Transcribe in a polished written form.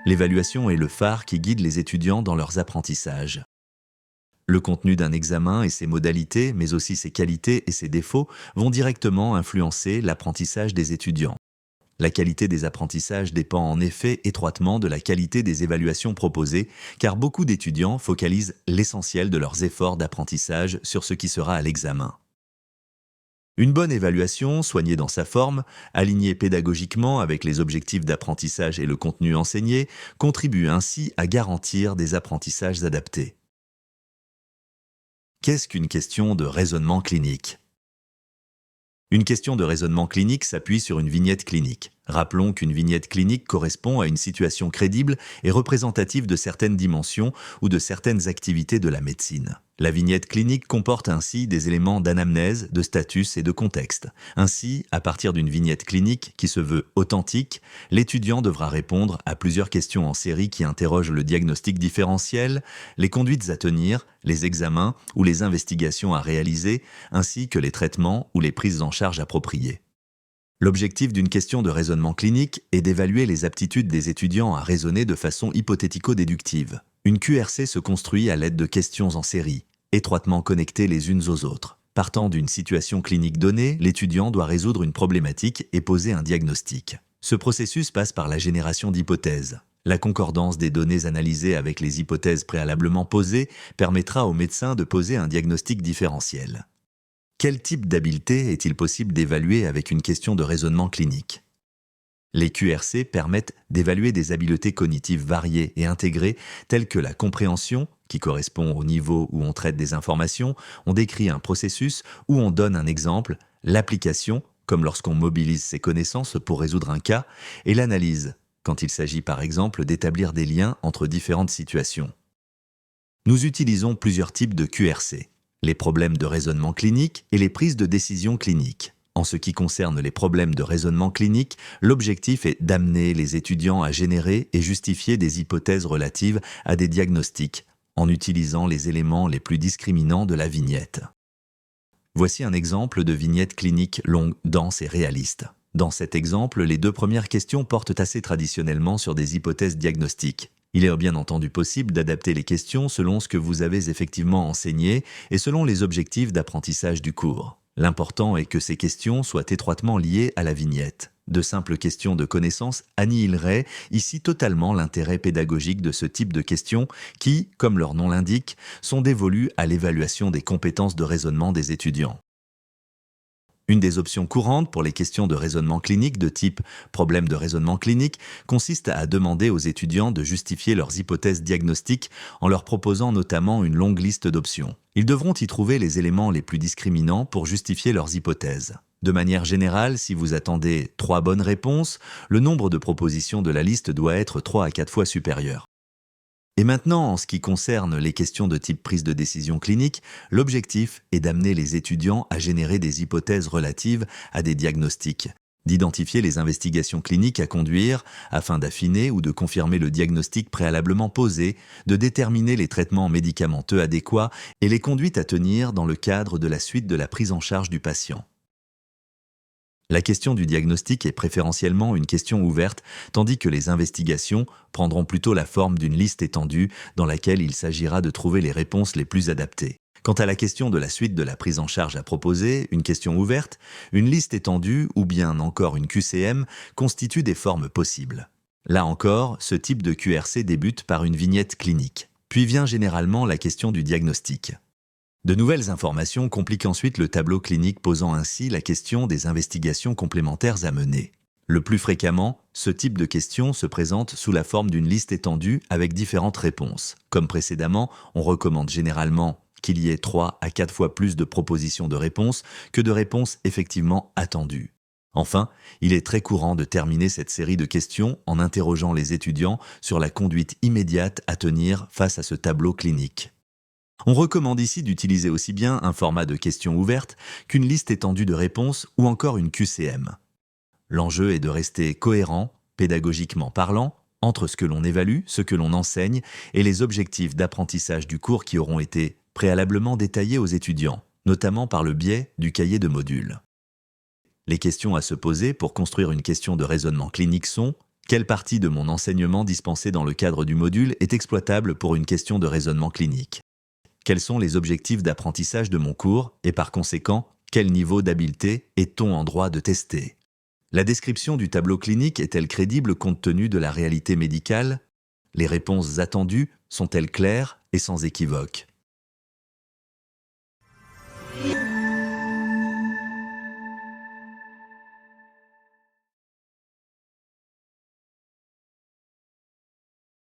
L'évaluation est le phare qui guide les étudiants dans leurs apprentissages. Le contenu d'un examen et ses modalités, mais aussi ses qualités et ses défauts, vont directement influencer l'apprentissage des étudiants. La qualité des apprentissages dépend en effet étroitement de la qualité des évaluations proposées, car beaucoup d'étudiants focalisent l'essentiel de leurs efforts d'apprentissage sur ce qui sera à l'examen. Une bonne évaluation, soignée dans sa forme, alignée pédagogiquement avec les objectifs d'apprentissage et le contenu enseigné, contribue ainsi à garantir des apprentissages adaptés. Qu'est-ce qu'une question de raisonnement clinique ? Une question de raisonnement clinique s'appuie sur une vignette clinique. Rappelons qu'une vignette clinique correspond à une situation crédible et représentative de certaines dimensions ou de certaines activités de la médecine. La vignette clinique comporte ainsi des éléments d'anamnèse, de status et de contexte. Ainsi, à partir d'une vignette clinique qui se veut authentique, l'étudiant devra répondre à plusieurs questions en série qui interrogent le diagnostic différentiel, les conduites à tenir, les examens ou les investigations à réaliser, ainsi que les traitements ou les prises en charge appropriées. L'objectif d'une question de raisonnement clinique est d'évaluer les aptitudes des étudiants à raisonner de façon hypothético-déductive. Une QRC se construit à l'aide de questions en série, étroitement connectées les unes aux autres. Partant d'une situation clinique donnée, l'étudiant doit résoudre une problématique et poser un diagnostic. Ce processus passe par la génération d'hypothèses. La concordance des données analysées avec les hypothèses préalablement posées permettra au médecin de poser un diagnostic différentiel. Quel type d'habileté est-il possible d'évaluer avec une question de raisonnement clinique ? Les QRC permettent d'évaluer des habiletés cognitives variées et intégrées telles que la compréhension, qui correspond au niveau où on traite des informations, on décrit un processus ou on donne un exemple, l'application, comme lorsqu'on mobilise ses connaissances pour résoudre un cas, et l'analyse, quand il s'agit par exemple d'établir des liens entre différentes situations. Nous utilisons plusieurs types de QRC. Les problèmes de raisonnement clinique et les prises de décision cliniques. En ce qui concerne les problèmes de raisonnement clinique, l'objectif est d'amener les étudiants à générer et justifier des hypothèses relatives à des diagnostics, en utilisant les éléments les plus discriminants de la vignette. Voici un exemple de vignette clinique longue, dense et réaliste. Dans cet exemple, les deux premières questions portent assez traditionnellement sur des hypothèses diagnostiques. Il est bien entendu possible d'adapter les questions selon ce que vous avez effectivement enseigné et selon les objectifs d'apprentissage du cours. L'important est que ces questions soient étroitement liées à la vignette. De simples questions de connaissances annihileraient ici totalement l'intérêt pédagogique de ce type de questions qui, comme leur nom l'indique, sont dévolues à l'évaluation des compétences de raisonnement des étudiants. Une des options courantes pour les questions de raisonnement clinique de type problème de raisonnement clinique consiste à demander aux étudiants de justifier leurs hypothèses diagnostiques en leur proposant notamment une longue liste d'options. Ils devront y trouver les éléments les plus discriminants pour justifier leurs hypothèses. De manière générale, si vous attendez 3 bonnes réponses, le nombre de propositions de la liste doit être 3 à 4 fois supérieur. Et maintenant, en ce qui concerne les questions de type prise de décision clinique, l'objectif est d'amener les étudiants à générer des hypothèses relatives à des diagnostics, d'identifier les investigations cliniques à conduire afin d'affiner ou de confirmer le diagnostic préalablement posé, de déterminer les traitements médicamenteux adéquats et les conduites à tenir dans le cadre de la suite de la prise en charge du patient. La question du diagnostic est préférentiellement une question ouverte, tandis que les investigations prendront plutôt la forme d'une liste étendue dans laquelle il s'agira de trouver les réponses les plus adaptées. Quant à la question de la suite de la prise en charge à proposer, une question ouverte, une liste étendue ou bien encore une QCM constituent des formes possibles. Là encore, ce type de QRC débute par une vignette clinique. Puis vient généralement la question du diagnostic. De nouvelles informations compliquent ensuite le tableau clinique, posant ainsi la question des investigations complémentaires à mener. Le plus fréquemment, ce type de question se présente sous la forme d'une liste étendue avec différentes réponses. Comme précédemment, on recommande généralement qu'il y ait 3 à 4 fois plus de propositions de réponses que de réponses effectivement attendues. Enfin, il est très courant de terminer cette série de questions en interrogeant les étudiants sur la conduite immédiate à tenir face à ce tableau clinique. On recommande ici d'utiliser aussi bien un format de questions ouvertes qu'une liste étendue de réponses ou encore une QCM. L'enjeu est de rester cohérent, pédagogiquement parlant, entre ce que l'on évalue, ce que l'on enseigne et les objectifs d'apprentissage du cours qui auront été préalablement détaillés aux étudiants, notamment par le biais du cahier de modules. Les questions à se poser pour construire une question de raisonnement clinique sont: Quelle partie de mon enseignement dispensé dans le cadre du module est exploitable pour une question de raisonnement clinique? Quels sont les objectifs d'apprentissage de mon cours et par conséquent, quel niveau d'habileté est-on en droit de tester? La description du tableau clinique est-elle crédible compte tenu de la réalité médicale? Les réponses attendues sont-elles claires et sans équivoque?